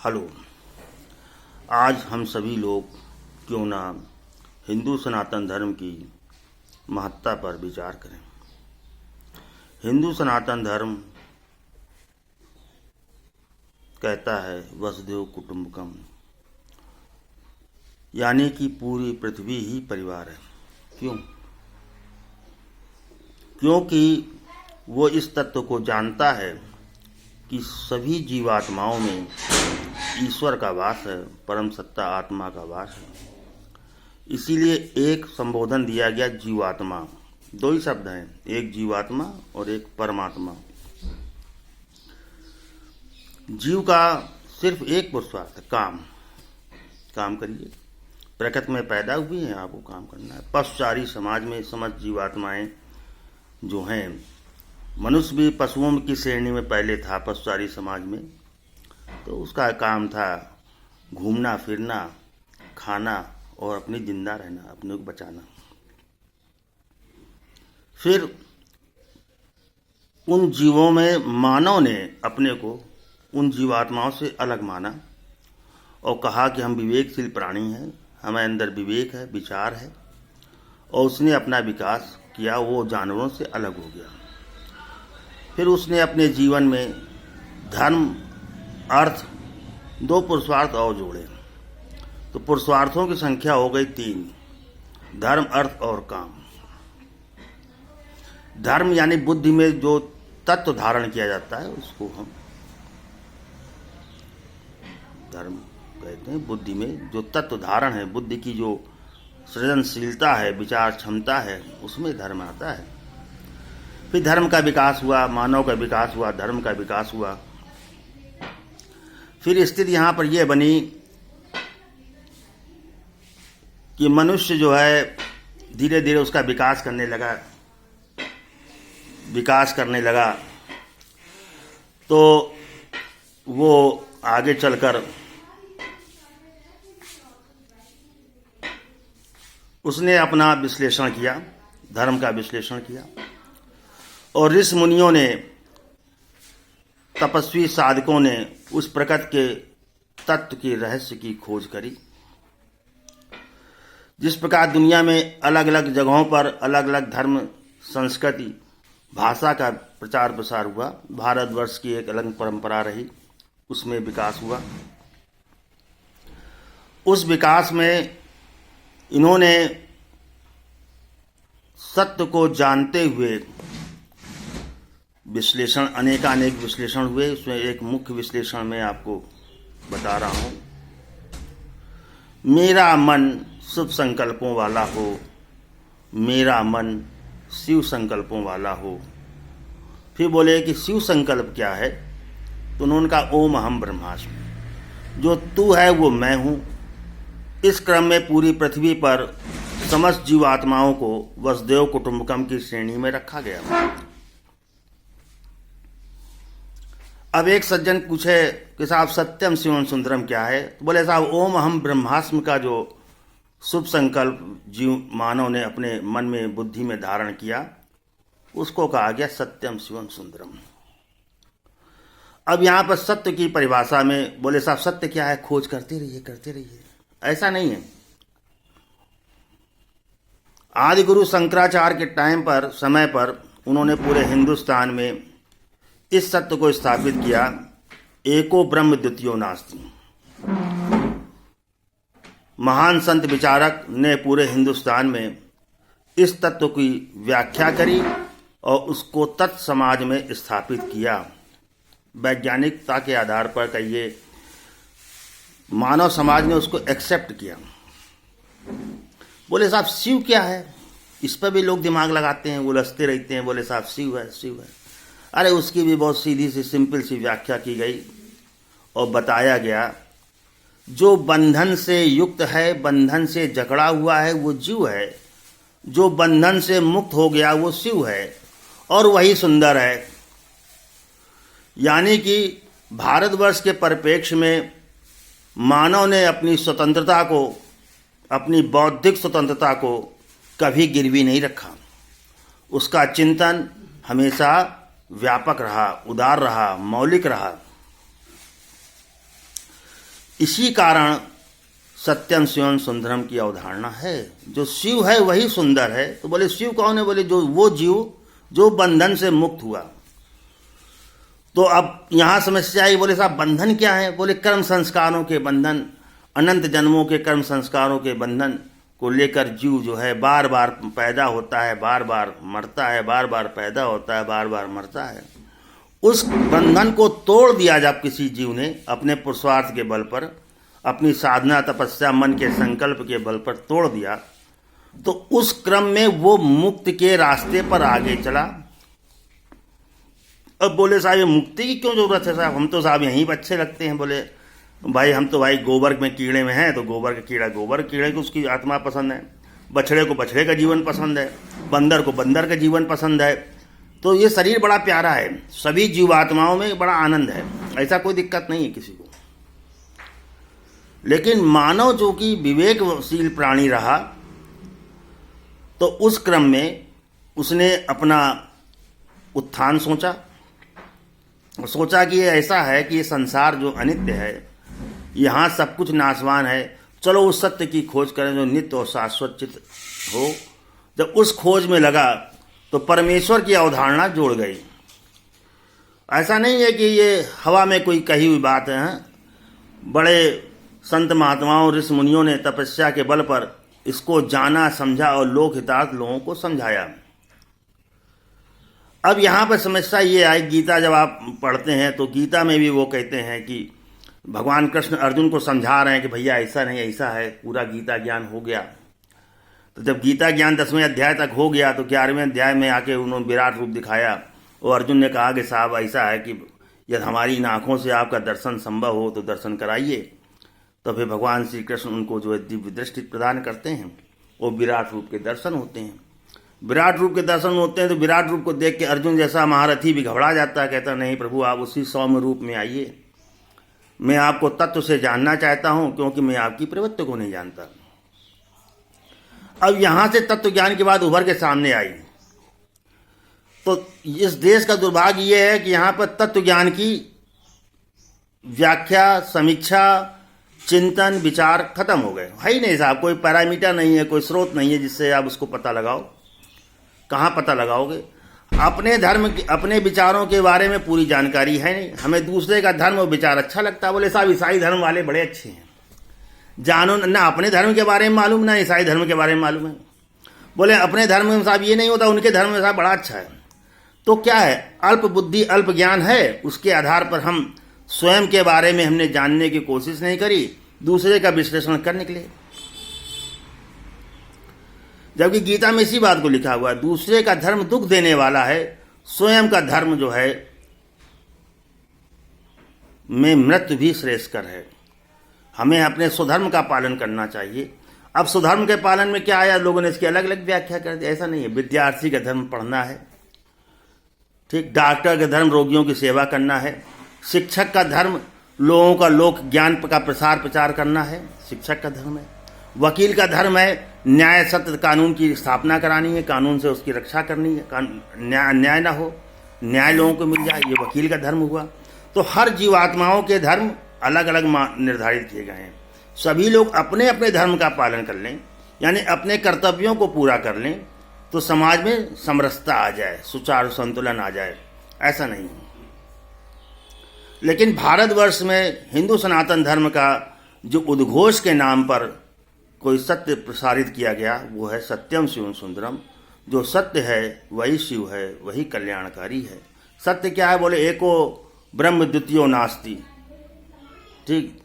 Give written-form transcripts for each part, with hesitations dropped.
Hello. आज हम सभी लोग क्यों ना हिंदू सनातन धर्म की महत्ता पर विचार करें। हिंदू सनातन धर्म कहता है वसुधैव कुटुंबकम, यानी कि पूरी पृथ्वी ही परिवार है। क्यों? क्योंकि वो इस तत्व को जानता है कि सभी जीवात्माओं में ईश्वर का वास है, परम सत्ता आत्मा का वास है। इसीलिए एक संबोधन दिया गया जीवात्मा। दो ही शब्द हैं, एक जीवात्मा और एक परमात्मा। जीव का सिर्फ एक पुरुषार्थ है, काम करिए। प्रकृति में पैदा हुए हैं, आपको काम करना है। पशुचारी समाज में समस्त जीवात्माएं जो हैं, मनुष्य भी पशुओं की श्रेणी में पहले था। पशुचारी समाज में तो उसका काम था घूमना फिरना, खाना और अपनी जिंदा रहना, अपने को बचाना। फिर उन जीवों में मानव ने अपने को उन जीवात्माओं से अलग माना और कहा कि हम विवेकशील प्राणी हैं, हमारे अंदर विवेक है, विचार है, और उसने अपना विकास किया, वो जानवरों से अलग हो गया। फिर उसने अपने जीवन में धर्म अर्थ दो पुरुषार्थ और जोड़े, तो पुरुषार्थों की संख्या हो गई 3, धर्म अर्थ और काम। धर्म यानी बुद्धि में जो तत्व धारण किया जाता है उसको हम धर्म कहते हैं। बुद्धि में जो तत्व धारण है, बुद्धि की जो सृजनशीलता है, विचार क्षमता है, उसमें धर्म आता है। फिर धर्म का विकास हुआ, मानव का विकास हुआ, धर्म का विकास हुआ। फिर स्थिति यहाँ पर यह बनी कि मनुष्य जो है धीरे धीरे उसका विकास करने लगा, तो वो आगे चलकर उसने अपना विश्लेषण किया, धर्म का विश्लेषण किया, और ऋषि मुनियों ने, तपस्वी साधकों ने उस प्रकृति के तत्व के रहस्य की खोज करी। जिस प्रकार दुनिया में अलग अलग जगहों पर अलग अलग धर्म, संस्कृति, भाषा का प्रचार प्रसार हुआ, भारतवर्ष की एक अलग परंपरा रही, उसमें विकास हुआ। उस विकास में इन्होंने सत्य को जानते हुए विश्लेषण, अनेकानेक विश्लेषण हुए। उसमें एक मुख्य विश्लेषण मैं आपको बता रहा हूं। मेरा मन शुभ संकल्पों वाला हो, मेरा मन शिव संकल्पों वाला हो। फिर बोले कि शिव संकल्प क्या है, तो उन्होंने कहा ओम अहम ब्रह्मास्मि, जो तू है वो मैं हूं। इस क्रम में पूरी पृथ्वी पर समस्त जीवात्माओं को वसुधैव कुटुंबकम की श्रेणी में रखा गया। अब एक सज्जन पूछे कि साहब सत्यम शिवम सुंदरम क्या है, तो बोले साहब ओम अहम ब्रह्मास्मि का जो शुभ संकल्प जीव मानव ने अपने मन में, बुद्धि में धारण किया, उसको कहा गया सत्यम शिवम सुंदरम। अब यहां पर सत्य की परिभाषा में बोले साहब सत्य क्या है, खोज करते रहिए। ऐसा नहीं है। आदि गुरु शंकराचार्य के समय पर उन्होंने पूरे हिंदुस्तान में इस सत्य को स्थापित किया, एको ब्रह्म द्वितीयो नास्ति। महान संत विचारक ने पूरे हिंदुस्तान में इस तत्व की व्याख्या करी और उसको तत्समाज में स्थापित किया। वैज्ञानिकता के आधार पर कहिए, मानव समाज ने उसको एक्सेप्ट किया। बोले साहब शिव क्या है, इस पर भी लोग दिमाग लगाते हैं, उलझते रहते हैं। बोले साहब शिव है। अरे उसकी भी बहुत सीधी सी सिंपल सी व्याख्या की गई और बताया गया, जो बंधन से युक्त है, बंधन से जकड़ा हुआ है, वो जीव है। जो बंधन से मुक्त हो गया वो शिव है, और वही सुंदर है। यानी कि भारतवर्ष के परिप्रेक्ष्य में मानव ने अपनी स्वतंत्रता को, अपनी बौद्धिक स्वतंत्रता को कभी गिरवी नहीं रखा। उसका चिंतन हमेशा व्यापक रहा, उदार रहा, मौलिक रहा। इसी कारण सत्यम शिवम सुंदरम की अवधारणा है। जो शिव है वही सुंदर है। तो बोले शिव कौन है? बोले जो वो जीव जो बंधन से मुक्त हुआ। तो अब यहां समस्या आई, बोले साहब बंधन क्या है? बोले कर्म संस्कारों के बंधन, अनंत जन्मों के कर्म संस्कारों के बंधन को लेकर जीव जो है बार बार पैदा होता है, बार बार मरता है, बार बार पैदा होता है, बार बार मरता है। उस बंधन को तोड़ दिया जब किसी जीव ने अपने पुरुषार्थ के बल पर, अपनी साधना तपस्या मन के संकल्प के बल पर तोड़ दिया, तो उस क्रम में वो मुक्ति के रास्ते पर आगे चला। अब बोले साहब ये मुक्ति की क्यों जरूरत है साहब? हम तो साहब यहीं पर अच्छे लगते हैं। बोले भाई हम तो भाई गोबर में कीड़े में हैं, तो गोबर का कीड़ा गोबर कीड़े को उसकी आत्मा पसंद है, बछड़े को बछड़े का जीवन पसंद है, बंदर को बंदर का जीवन पसंद है। तो ये शरीर बड़ा प्यारा है, सभी जीवात्माओं में बड़ा आनंद है, ऐसा कोई दिक्कत नहीं है किसी को। लेकिन मानव जो कि विवेकशील प्राणी रहा, तो उस क्रम में उसने अपना उत्थान सोचा कि ये ऐसा है कि ये संसार जो अनित्य है, यहाँ सब कुछ नाशवान है, चलो उस सत्य की खोज करें जो नित्य और शाश्वत चित्त हो। जब उस खोज में लगा तो परमेश्वर की अवधारणा जोड़ गई। ऐसा नहीं है कि ये हवा में कोई कही हुई बात है। बड़े संत महात्माओं ऋषि मुनियों ने तपस्या के बल पर इसको जाना, समझा और लोक हितार्थ लोगों को समझाया। अब यहाँ पर समस्या ये आई, गीता जब आप पढ़ते हैं तो गीता में भी वो कहते हैं कि भगवान कृष्ण अर्जुन को समझा रहे हैं कि भैया ऐसा नहीं ऐसा है, पूरा गीता ज्ञान हो गया। तो जब गीता ज्ञान 10वें अध्याय तक हो गया तो 11वें अध्याय में आके उन्होंने विराट रूप दिखाया और अर्जुन ने कहा कि साहब ऐसा है कि यदि हमारी इन आँखों से आपका दर्शन संभव हो तो दर्शन कराइए। तो फिर भगवान श्री कृष्ण उनको जो है दिव्य दृष्टि प्रदान करते हैं और विराट रूप के दर्शन होते हैं। विराट रूप के दर्शन होते हैं तो विराट रूप को देख के अर्जुन जैसा महारथी भी घबरा जाता है, कहता नहीं प्रभु आप उसी सौम्य रूप में आइए, मैं आपको तत्व से जानना चाहता हूं क्योंकि मैं आपकी प्रवृत्ति को नहीं जानता। अब यहां से तत्व ज्ञान की बात उभर के सामने आई। तो इस देश का दुर्भाग्य यह है कि यहां पर तत्व ज्ञान की व्याख्या, समीक्षा, चिंतन, विचार खत्म हो गए। है ही नहीं साहब, कोई पैरामीटर नहीं है, कोई स्रोत नहीं है जिससे आप उसको पता लगाओ। कहाँ पता लगाओगे? अपने धर्म की, अपने विचारों के बारे में पूरी जानकारी है नहीं। हमें दूसरे का धर्म और विचार अच्छा लगता है। बोले साहब ईसाई धर्म वाले बड़े अच्छे हैं, जानो ना अपने धर्म के बारे में मालूम ना ईसाई धर्म के बारे में मालूम है। बोले अपने धर्म में साहब ये नहीं होता, उनके धर्म में साहब बड़ा अच्छा है। तो क्या है, अल्प बुद्धि अल्प ज्ञान है, उसके आधार पर हम स्वयं के बारे में हमने जानने की कोशिश नहीं करी, दूसरे का विश्लेषण कर निकले। जबकि गीता में इसी बात को लिखा हुआ है, दूसरे का धर्म दुख देने वाला है, स्वयं का धर्म जो है में मृत्यु भी श्रेष्ठकर है। हमें अपने स्वधर्म का पालन करना चाहिए। अब स्वधर्म के पालन में क्या आया, लोगों ने इसकी अलग अलग व्याख्या कर दी। ऐसा नहीं है, विद्यार्थी का धर्म पढ़ना है, ठीक, डॉक्टर का धर्म रोगियों की सेवा करना है, शिक्षक का धर्म लोगों का लोक ज्ञान का प्रसार प्रचार करना है, शिक्षक का धर्म है। वकील का धर्म है न्याय सत्य कानून की स्थापना करानी है, कानून से उसकी रक्षा करनी है, न्याय ना हो, न्याय लोगों को मिल जाए, ये वकील का धर्म हुआ। तो हर जीवात्माओं के धर्म अलग अलग निर्धारित किए गए हैं। सभी लोग अपने अपने धर्म का पालन कर लें, यानी अपने कर्तव्यों को पूरा कर लें, तो समाज में समरसता आ जाए, सुचारू संतुलन आ जाए। ऐसा नहीं है। लेकिन भारतवर्ष में हिंदू सनातन धर्म का जो उद्घोष के नाम पर कोई सत्य प्रसारित किया गया, वो है सत्यम शिवम सुंदरम। जो सत्य है वही शिव है, वही कल्याणकारी है। सत्य क्या है? बोले एको ब्रह्म द्वितीयो नास्ति, ठीक।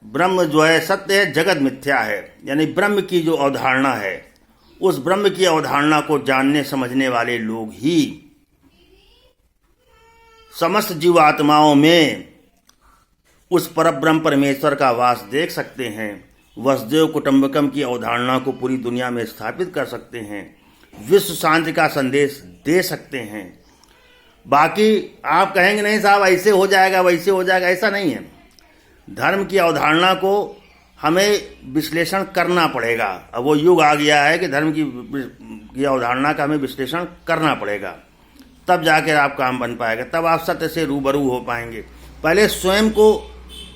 ब्रह्म जो है सत्य है, जगत मिथ्या है, यानी ब्रह्म की जो अवधारणा है, उस ब्रह्म की अवधारणा को जानने समझने वाले लोग ही समस्त जीवात्माओं में उस परब्रह्म परमेश्वर का वास देख सकते हैं, वसुदेव कुटुंबकम की अवधारणा को पूरी दुनिया में स्थापित कर सकते हैं, विश्व शांति का संदेश दे सकते हैं। बाकी आप कहेंगे नहीं साहब ऐसे हो जाएगा वैसे हो जाएगा, ऐसा नहीं है। धर्म की अवधारणा को हमें विश्लेषण करना पड़ेगा। अब वो युग आ गया है कि धर्म की अवधारणा का हमें विश्लेषण करना पड़ेगा, तब जाकर आप काम बन पाएगा, तब आप सत्य से रूबरू हो पाएंगे। पहले स्वयं को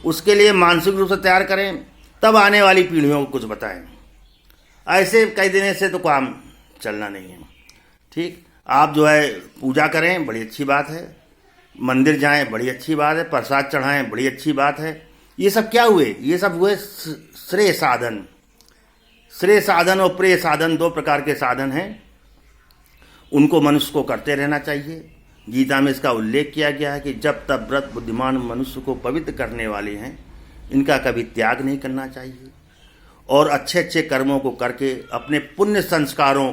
उसके लिए मानसिक रूप से तैयार करें, तब आने वाली पीढ़ियों को कुछ बताएं। ऐसे कई देने से तो काम चलना नहीं है। ठीक, आप जो है पूजा करें, बड़ी अच्छी बात है, मंदिर जाएं, बड़ी अच्छी बात है, प्रसाद चढ़ाएं, बड़ी अच्छी बात है। ये सब क्या हुए? ये सब हुए श्रेय साधन। श्रेय साधन और प्रेय साधन दो प्रकार के साधन हैं, उनको मनुष्य को करते रहना चाहिए। गीता में इसका उल्लेख किया गया है कि जब तक व्रत बुद्धिमान मनुष्य को पवित्र करने वाले हैं, इनका कभी त्याग नहीं करना चाहिए और अच्छे अच्छे कर्मों को करके अपने पुण्य संस्कारों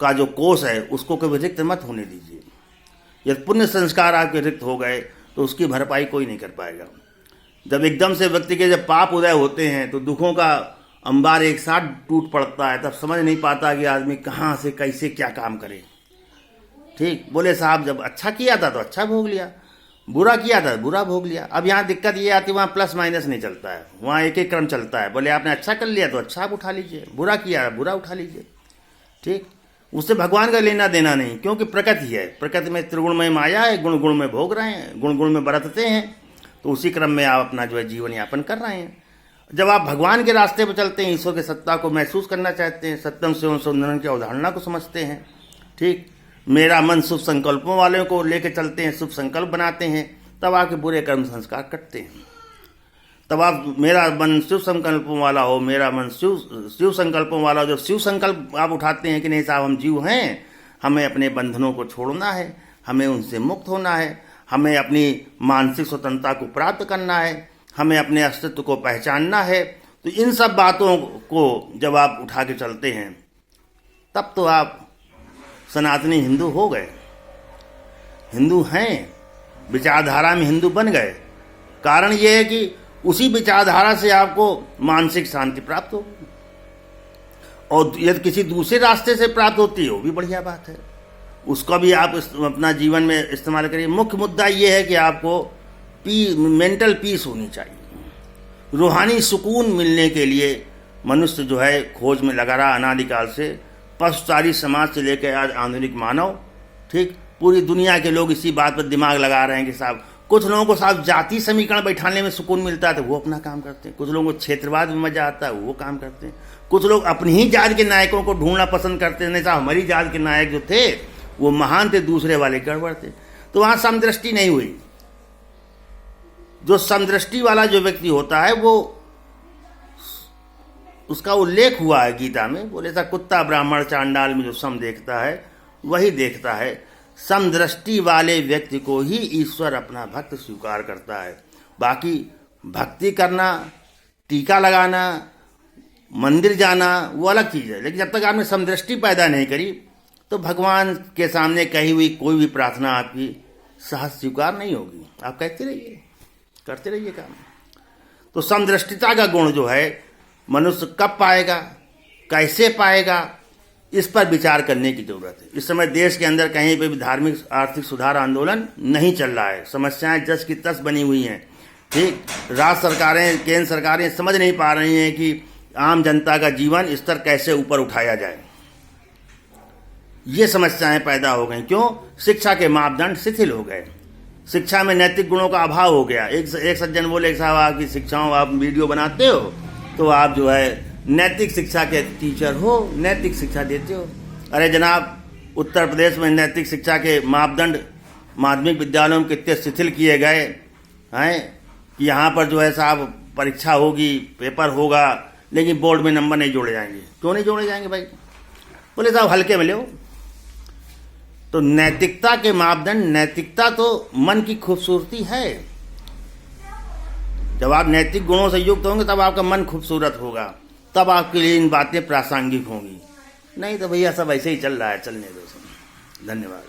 का जो कोष है उसको कभी रिक्त मत होने दीजिए। यदि पुण्य संस्कार आपके रिक्त हो गए तो उसकी भरपाई कोई नहीं कर पाएगा। जब एकदम से व्यक्ति के जब पाप उदय होते हैं तो दुखों का अंबार एक साथ टूट पड़ता है, तब समझ नहीं पाता कि आदमी कहाँ से कैसे क्या काम करे। ठीक, बोले साहब जब अच्छा किया था तो अच्छा भोग लिया, बुरा किया था बुरा भोग लिया। अब यहाँ दिक्कत ये आती है, वहाँ प्लस माइनस नहीं चलता है, वहाँ एक एक क्रम चलता है। बोले आपने अच्छा कर लिया तो अच्छा आप उठा लीजिए, बुरा किया बुरा उठा लीजिए। ठीक, उससे भगवान का लेना देना नहीं, क्योंकि प्रकृति है, प्रकृति में त्रिगुणमय माया है, गुण गुण में भोग रहे हैं, गुण गुण में बरतते हैं, तो उसी क्रम में आप अपना जो है जीवन यापन कर रहे हैं। जब आप भगवान के रास्ते पर चलते हैं, ईश्वर की सत्ता को महसूस करना चाहते हैं, सत्यम शिवम सुंदरम की अवधारणा को समझते हैं, ठीक, मेरा मन शुभ संकल्पों वालों को लेकर चलते हैं, शुभ संकल्प बनाते हैं, तब आपके बुरे कर्म संस्कार कटते हैं। तब आप मेरा मन शिव संकल्पों वाला हो, मेरा मन शिव संकल्पों वाला हो, जो शिव संकल्प आप उठाते हैं कि नहीं साहब हम जीव हैं, हमें अपने बंधनों को छोड़ना है, हमें उनसे मुक्त होना है, हमें अपनी मानसिक स्वतंत्रता को प्राप्त करना है, हमें अपने अस्तित्व को पहचानना है। तो इन सब बातों को जब आप उठा के चलते हैं तब तो आप सनातनी हिंदू हो गए, हिंदू हैं, विचारधारा में हिंदू बन गए। कारण यह है कि उसी विचारधारा से आपको मानसिक शांति प्राप्त होगी, और यदि किसी दूसरे रास्ते से प्राप्त होती है वो भी बढ़िया बात है, उसका भी आप अपना जीवन में इस्तेमाल करिए। मुख्य मुद्दा ये है कि आपको मेंटल पीस होनी चाहिए। रूहानी सुकून मिलने के लिए मनुष्य जो है खोज में लगा रहा अनादिकाल से, पशुचारी समाज से लेकर आज आधुनिक मानव, ठीक, पूरी दुनिया के लोग इसी बात पर दिमाग लगा रहे हैं कि साहब कुछ लोगों को साहब जाति समीकरण बैठाने में सुकून मिलता है तो वो अपना काम करते हैं, कुछ लोगों को क्षेत्रवाद में मजा आता है वो काम करते हैं, कुछ लोग अपनी ही जात के नायकों को ढूंढना पसंद करते हैं, नहीं साहब हमारी जात के नायक जो थे वो महान थे, दूसरे वाले गड़बड़ थे। तो वहां समदृष्टि नहीं हुई। जो समदृष्टि वाला जो व्यक्ति होता है वो, उसका उल्लेख हुआ है गीता में, बोले था कुत्ता ब्राह्मण चांडाल में जो सम देखता है वही देखता है, समदृष्टि वाले व्यक्ति को ही ईश्वर अपना भक्त स्वीकार करता है। बाकी भक्ति करना, टीका लगाना, मंदिर जाना वो अलग चीज है, लेकिन जब तक आपने समदृष्टि पैदा नहीं करी तो भगवान के सामने कही हुई कोई भी प्रार्थना आपकी सहज स्वीकार नहीं होगी। आप कहते रहिए, करते रहिए काम। तो समदृष्टिता का गुण जो है मनुष्य कब पाएगा, कैसे पाएगा, इस पर विचार करने की जरूरत है। इस समय देश के अंदर कहीं पे भी धार्मिक आर्थिक सुधार आंदोलन नहीं चल रहा है, समस्याएं जस की तस बनी हुई हैं। ठीक, राज्य सरकारें, केंद्र सरकारें समझ नहीं पा रही हैं कि आम जनता का जीवन स्तर कैसे ऊपर उठाया जाए। ये समस्याएं पैदा हो गई। क्यों? शिक्षा के मापदंड शिथिल हो गए, शिक्षा में नैतिक गुणों का अभाव हो गया। एक सज्जन बोले साहब आपकी शिक्षाओं, आप वीडियो बनाते हो तो आप जो है नैतिक शिक्षा के टीचर हो, नैतिक शिक्षा देते हो। अरे जनाब, उत्तर प्रदेश में नैतिक शिक्षा के मापदंड माध्यमिक विद्यालयों में कितने शिथिल किए गए हैं कि यहाँ पर जो है साहब परीक्षा होगी, पेपर होगा, लेकिन बोर्ड में नंबर नहीं जोड़े जाएंगे। क्यों नहीं जोड़े जाएंगे भाई? बोले साहब हल्के में लो। तो नैतिकता के मापदंड, नैतिकता तो मन की खूबसूरती है। जब आप नैतिक गुणों से युक्त होंगे तब आपका मन खूबसूरत होगा, तब आपके लिए इन बातें प्रासंगिक होंगी। नहीं तो भैया सब ऐसे ही चल रहा है, चलने दो। धन्यवाद।